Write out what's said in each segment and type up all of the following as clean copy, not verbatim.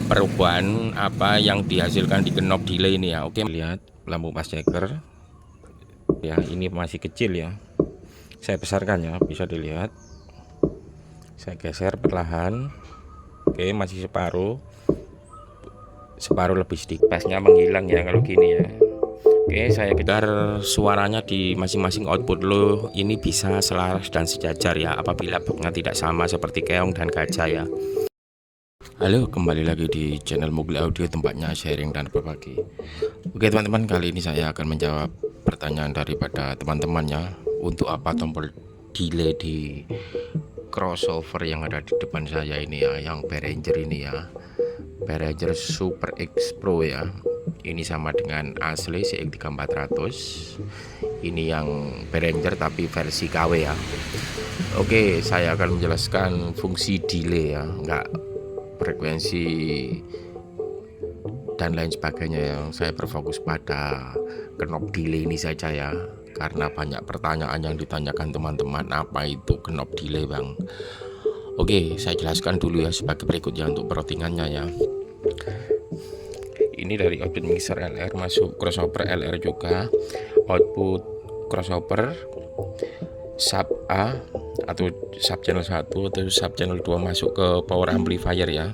perubahan apa yang dihasilkan di knob delay ini ya. Oke, lihat lampu pas checker ya, ini masih kecil ya, saya besarkan ya, bisa dilihat. Saya geser perlahan. Oke, masih separuh lebih sedikit, pasnya menghilang ya kalau gini ya. Oke, saya biar suaranya di masing-masing output low ini bisa selaras dan sejajar ya, apabila boxnya tidak sama seperti keong dan gajah ya. Halo, kembali lagi di channel Mugli Audio, tempatnya sharing dan berbagi. Oke teman-teman, kali ini saya akan menjawab pertanyaan daripada teman-temannya. Untuk apa tombol delay di crossover yang ada di depan saya ini ya, yang Behringer ini ya, Behringer Super X Pro ya. Ini sama dengan asli CX3400. Ini yang Behringer tapi versi KW ya. Oke, saya akan menjelaskan fungsi delay ya, enggak frekuensi dan lain sebagainya. Yang saya berfokus pada knob delay ini saja ya, karena banyak pertanyaan yang ditanyakan teman-teman, apa itu knob delay bang. Oke, saya jelaskan dulu ya sebagai berikut ya untuk peroutingannya ya. Ini dari output mixer LR masuk crossover LR juga, output crossover sub A atau sub channel 1 atau sub channel 2 masuk ke power amplifier ya,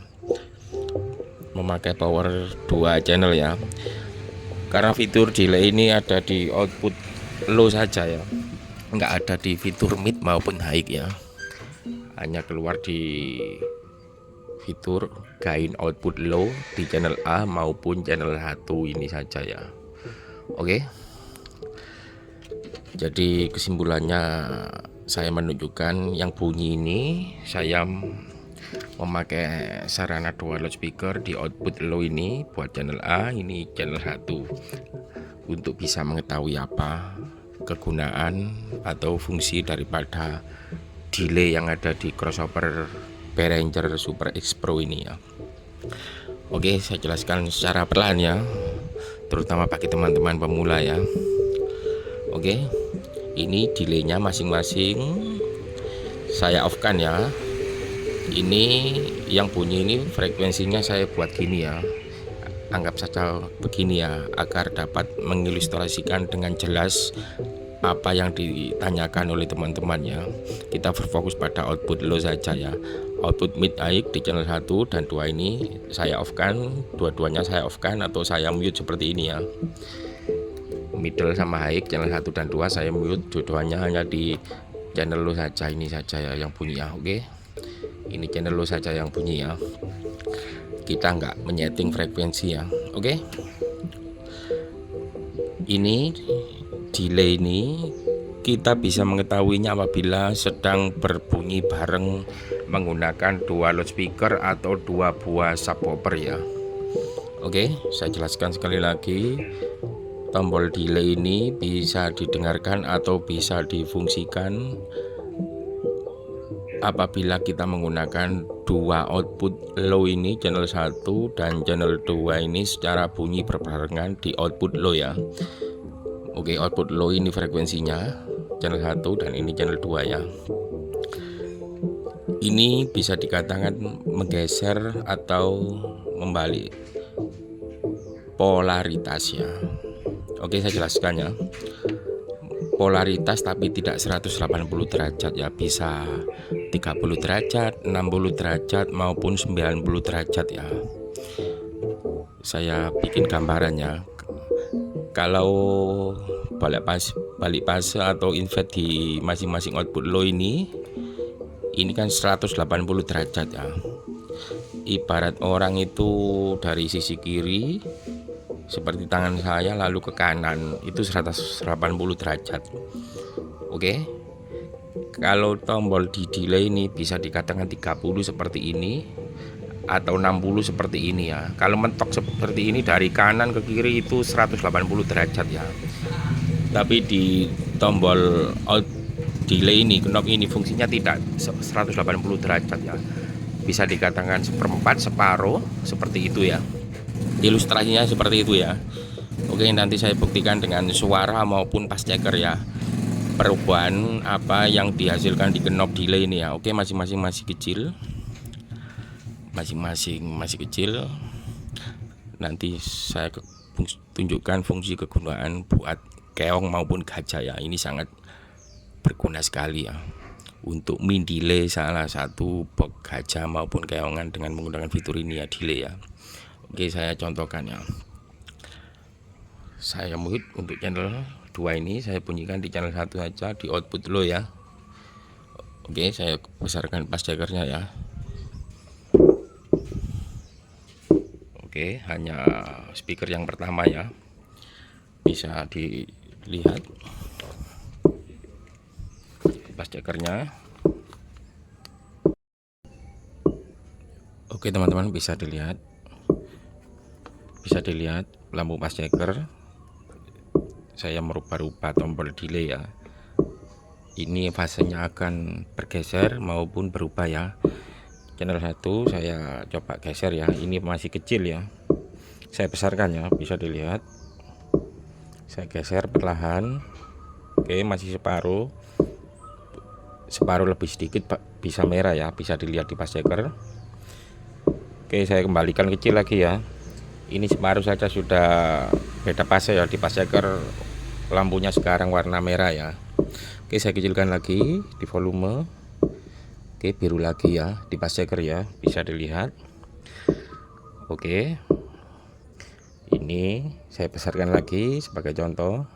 memakai power 2 channel ya. Karena fitur delay ini ada di output low saja ya, nggak ada di fitur mid maupun high ya, hanya keluar di fitur gain output low di channel A maupun channel 1 ini saja ya. Oke, jadi kesimpulannya saya menunjukkan yang bunyi ini, saya memakai sarana dual loudspeaker di output low ini buat channel A, ini channel 1, untuk bisa mengetahui apa kegunaan atau fungsi daripada delay yang ada di crossover Behringer Super X Pro ini ya. Oke, saya jelaskan secara perlahan ya, terutama bagi teman-teman pemula ya. Oke, ini delaynya masing-masing saya off kan ya. Ini yang bunyi ini frekuensinya saya buat gini ya, anggap saja begini ya, agar dapat mengilustrasikan dengan jelas apa yang ditanyakan oleh teman-teman ya. Kita berfokus pada output low saja ya. Output mid high di channel 1 dan 2 ini saya off kan, dua-duanya saya off kan atau saya mute seperti ini ya. Middle sama high channel 1 dan 2 saya mute, dua-duanya hanya di channel low saja, ini saja ya yang bunyi ya. Oke, ini channel low saja yang bunyi ya, kita nggak menyeting frekuensi ya. Oke, ini delay ini kita bisa mengetahuinya apabila sedang berbunyi bareng menggunakan dua loudspeaker atau dua buah subwoofer ya. Oke, saya jelaskan sekali lagi, tombol delay ini bisa didengarkan atau bisa difungsikan apabila kita menggunakan dua output low ini, channel 1 dan channel 2 ini secara bunyi berbarengan di output low ya. Oke, output low ini frekuensinya channel 1 dan ini channel 2 ya. Ini bisa dikatakan menggeser atau membalik polaritas ya. Oke, saya jelaskan ya. Polaritas tapi tidak 180 derajat ya, bisa 30 derajat, 60 derajat maupun 90 derajat ya. Saya bikin gambarannya. Kalau balik fase atau invert di masing-masing output low ini kan 180 derajat ya. Ibarat orang itu dari sisi kiri seperti tangan saya lalu ke kanan, itu 180 derajat. Oke, kalau tombol di delay ini bisa dikatakan 30 seperti ini atau 60 seperti ini ya. Kalau mentok seperti ini dari kanan ke kiri itu 180 derajat ya. Tapi di tombol out delay ini, knob ini fungsinya tidak 180 derajat ya. Bisa dikatakan seperempat, separuh seperti itu ya. Ilustrasinya seperti itu ya. Oke, nanti saya buktikan dengan suara maupun pas checker ya, perubahan apa yang dihasilkan di knob delay ini ya. Oke, masing-masing masih kecil, masing-masing masih kecil. Nanti saya tunjukkan fungsi kegunaan buat keong maupun gajah ya. Ini sangat berguna sekali ya untuk mendelay salah satu box gajah maupun keongan dengan menggunakan fitur ini ya, delay ya. Oke, saya contohkan ya. Saya mute untuk channel 2 ini, saya bunyikan di channel 1 saja di output low ya. Oke, saya besarkan fast checkernya ya. Oke, hanya speaker yang pertama ya, bisa dilihat fast checkernya. Oke teman-teman, bisa dilihat lampu fast checker. Saya merubah-rubah tombol delay ya. Ini fasenya akan bergeser maupun berubah ya. Channel 1 saya coba geser ya. Ini masih kecil ya. Saya besarkan ya, bisa dilihat. Saya geser perlahan. Oke, masih separuh lebih sedikit bisa merah ya, bisa dilihat di fast checker. Oke, saya kembalikan kecil lagi ya. Ini separuh saja sudah beda fase ya. Di fast checker lampunya sekarang warna merah ya. Oke, saya kecilkan lagi di volume. Oke, biru lagi ya di fast checker ya, bisa dilihat. Oke, ini saya besarkan lagi sebagai contoh.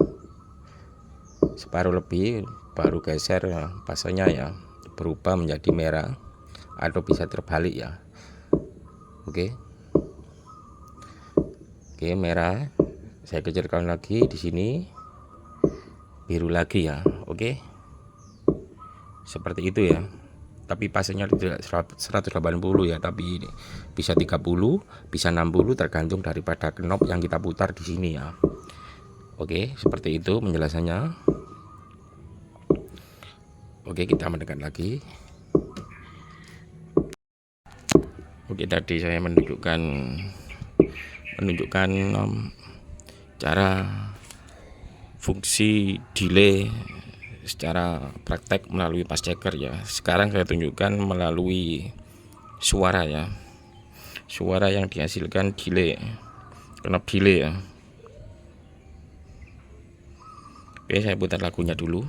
Separuh lebih baru geser ya, fasenya ya berubah menjadi merah atau bisa terbalik ya. Oke, merah. Saya kecilkan lagi di sini. Biru lagi ya. Oke, seperti itu ya. Tapi fasenya tidak 180 ya, tapi ini bisa 30, bisa 60 tergantung daripada knob yang kita putar di sini ya. Oke, seperti itu penjelasannya. Oke, kita mendekat lagi. Oke, tadi saya menunjukkan cara fungsi delay secara praktek melalui fast checker ya. Sekarang saya tunjukkan melalui suara ya. Suara yang dihasilkan delay, knob delay ya. Oke, saya putar lagunya dulu.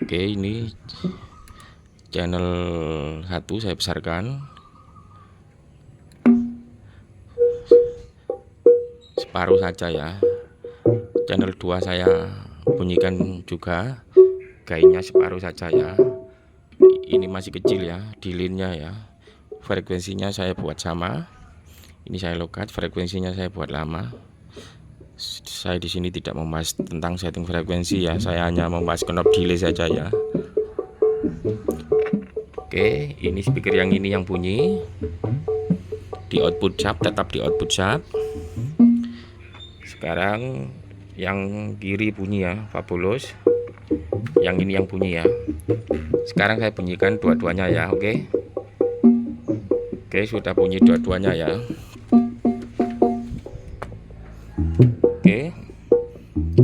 Oke, ini channel 1 saya besarkan. Separuh saja ya. Channel 2 saya bunyikan juga, gainnya separuh saja ya. Ini masih kecil ya, delaynya ya. Frekuensinya saya buat sama. Ini saya logat, frekuensinya saya buat lama. Saya di sini tidak membahas tentang setting frekuensi ya, saya hanya membahas knob delay saja ya. Oke, ini speaker yang ini yang bunyi di output sub, tetap di output sub. Sekarang yang kiri bunyi ya, fabulous. Yang ini yang bunyi ya. Sekarang saya bunyikan dua-duanya ya. Oke, sudah bunyi dua-duanya ya. Oke,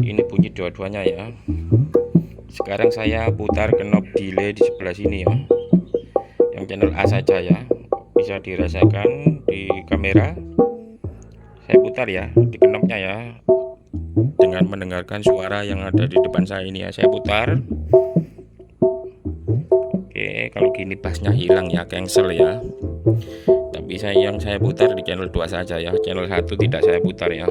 ini bunyi dua-duanya ya. Sekarang saya putar knob delay di sebelah sini ya, yang channel A saja ya. Bisa dirasakan di kamera. Saya putar ya di knobnya ya, dengan mendengarkan suara yang ada di depan saya ini ya. Saya putar. Oke, kalau gini bassnya hilang ya, cancel ya. Tapi yang saya putar di channel 2 saja ya, channel 1 tidak saya putar ya,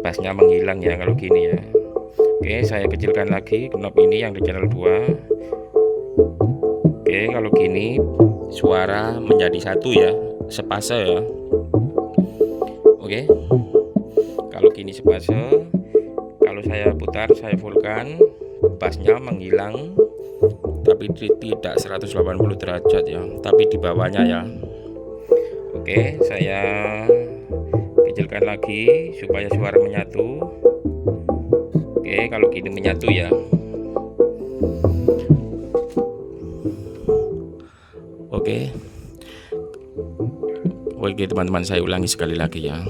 bassnya menghilang ya kalau gini ya. Oke, saya kecilkan lagi knob ini yang di channel 2. Oke, kalau gini suara menjadi satu ya, sepase ya. Oke, kalau gini sepase. Kalau saya putar, saya fullkan, bassnya menghilang, tapi tidak 180 derajat ya, tapi di bawahnya ya. Oke, saya kecilkan lagi supaya suara menyatu. Oke, kalau gini menyatu ya. Oke teman-teman, saya ulangi sekali lagi ya.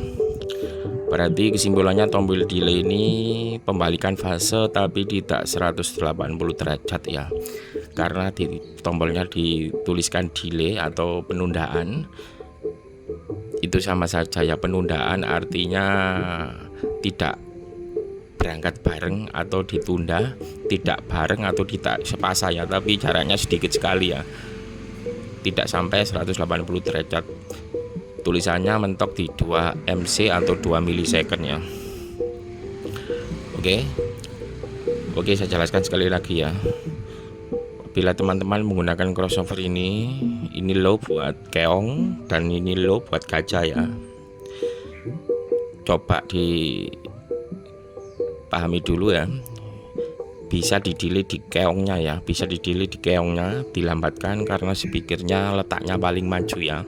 Berarti kesimpulannya tombol delay ini pembalikan fase tapi tidak 180 derajat ya. karena di tombolnya dituliskan delay atau penundaan. Itu sama saja ya, penundaan artinya tidak berangkat bareng atau ditunda, tidak bareng atau tidak sepasa ya, tapi jaraknya sedikit sekali ya, tidak sampai 180 derajat. Tulisannya mentok di 2 MC atau 2 milisecond ya. Oke, saya jelaskan sekali lagi ya. Bila teman-teman menggunakan crossover ini low buat keong dan ini low buat gajah ya. Coba dipahami dulu ya. Bisa di-delay di keongnya ya, dilambatkan karena speakernya letaknya paling maju ya.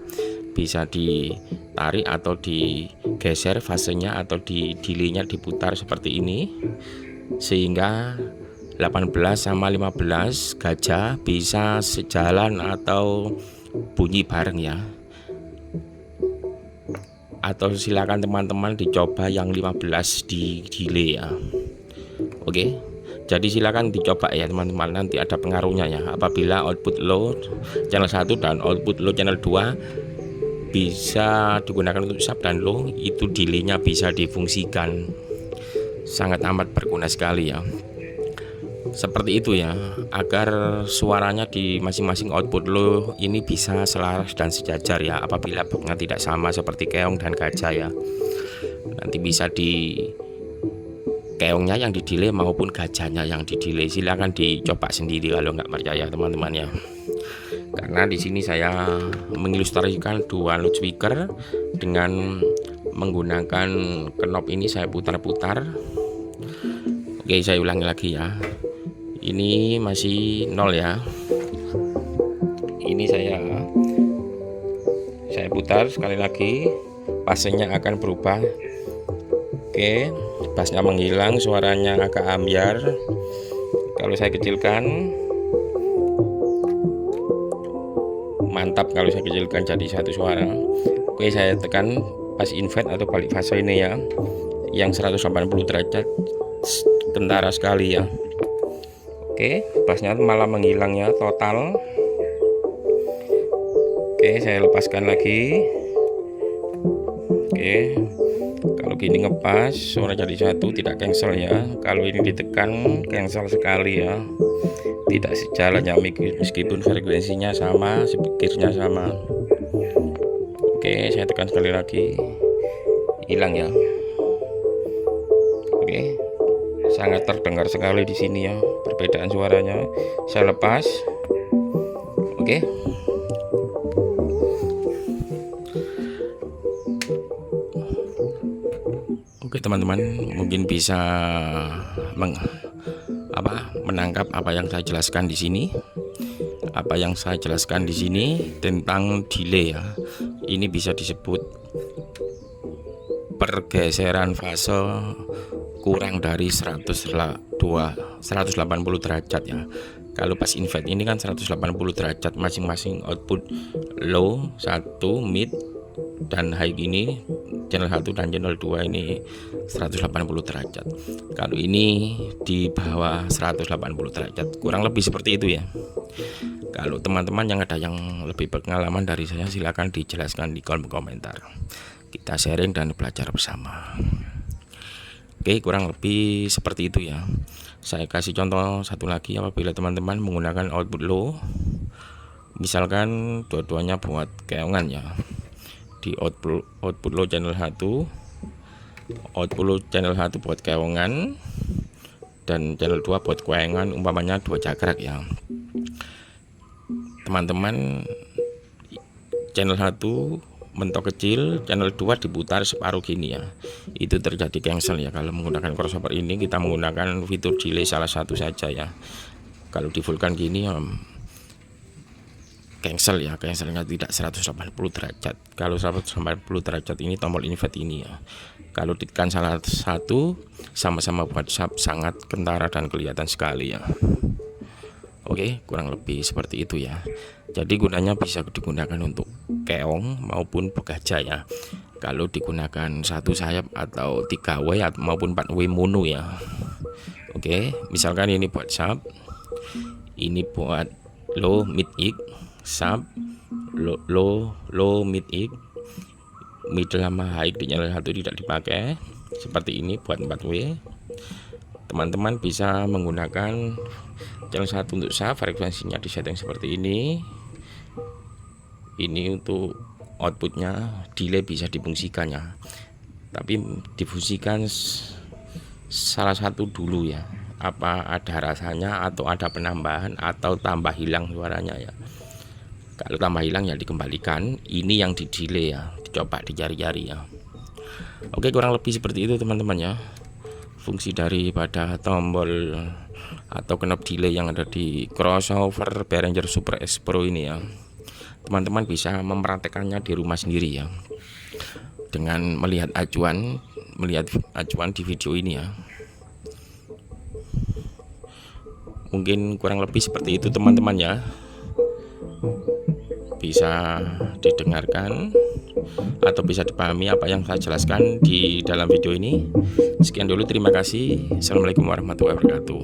Bisa ditarik atau digeser fasenya atau di delay-nya diputar seperti ini, sehingga 18 sama 15 gajah bisa sejalan atau bunyi bareng ya. Atau silakan teman-teman dicoba yang 15 di delay ya. Oke, jadi silakan dicoba ya teman-teman, nanti ada pengaruhnya ya. Apabila output low channel 1 dan output low channel 2 bisa digunakan untuk sub dan low, itu delay-nya bisa difungsikan, sangat amat berguna sekali ya. Seperti itu ya, agar suaranya di masing-masing output low ini bisa selaras dan sejajar ya. Apabila boxnya tidak sama seperti keong dan gajah ya, nanti bisa di keongnya yang di delay maupun gajahnya yang di delay. Silahkan dicoba sendiri kalau nggak percaya teman-teman ya. Karena di sini saya mengilustrasikan dua loudspeaker dengan menggunakan knob ini, saya putar-putar. Oke, saya ulangi lagi ya. Ini masih 0 ya. Ini saya putar sekali lagi, pasenya akan berubah. Oke, bassnya menghilang, suaranya agak ambiar. Kalau saya kecilkan, mantap kalau saya kecilkan jadi satu suara. Oke, saya tekan pas invert atau balik fase ini ya, yang 180 derajat, kentara sekali ya. Oke, bassnya malah menghilang ya total. Oke, saya lepaskan lagi. Oke, kalau gini ngepas, suara jadi satu, tidak cancel ya. Kalau ini ditekan, cancel sekali ya, tidak sejalan ya, meskipun frekuensinya sama, speakernya sama. Oke, saya tekan sekali lagi, hilang ya. Oke, sangat terdengar sekali di sini ya perbedaan suaranya. Saya lepas. Oke. Oke teman-teman, mungkin bisa menangkap apa yang saya jelaskan di sini. Apa yang saya jelaskan di sini tentang delay ya. Ini bisa disebut pergeseran fase kurang dari 180 derajat ya. Kalau pas invert ini kan 180 derajat masing-masing output low 1, mid dan high ini channel 1 dan channel 2 ini 180 derajat. Kalau ini di bawah 180 derajat, kurang lebih seperti itu ya. Kalau teman-teman yang ada yang lebih pengalaman dari saya, silakan dijelaskan di kolom komentar. Kita sharing dan belajar bersama. Oke, kurang lebih seperti itu ya. Saya kasih contoh satu lagi, apabila teman-teman menggunakan output low, misalkan dua-duanya buat keongan ya. Di output low channel 1, output low channel 1 buat keongan, dan channel 2 buat keongan, umpamanya 2 jagrak ya. Teman-teman channel 1 mentok kecil, channel 2 diputar separuh gini ya, itu terjadi cancel ya. Kalau menggunakan crossover ini kita menggunakan fitur delay salah satu saja ya. Kalau di fullkan gini ya cancel ya, cancelnya tidak 180 derajat. Kalau 180 derajat ini tombol invert ini ya. Kalau ditekan salah satu, sama-sama buat sub, sangat kentara dan kelihatan sekali ya. Oke, kurang lebih seperti itu ya. Jadi gunanya bisa digunakan untuk keong maupun gajah ya. Kalau digunakan satu sayap atau 3W maupun 4W mono ya. Oke, misalkan ini buat sub, ini buat low mid EEG, sub, low mid EEG, middle sama high di channel 1 tidak dipakai. Seperti ini buat 4W. Teman-teman bisa menggunakan channel 1 untuk sub, frekuensinya disetting seperti ini. Ini untuk outputnya, delay bisa difungsikan ya, tapi difungsikan salah satu dulu ya, apa ada rasanya atau ada penambahan atau tambah hilang suaranya ya. Kalau tambah hilang ya dikembalikan, ini yang di delay ya, dicoba dicari-cari ya. Oke, kurang lebih seperti itu teman-teman ya, fungsi daripada tombol atau knob delay yang ada di crossover Behringer Super S Pro ini ya. Teman-teman bisa mempraktekannya di rumah sendiri ya, dengan melihat acuan di video ini ya. Mungkin kurang lebih seperti itu teman-teman ya, bisa didengarkan atau bisa dipahami apa yang saya jelaskan di dalam video ini. Sekian dulu, terima kasih. Assalamualaikum warahmatullahi wabarakatuh.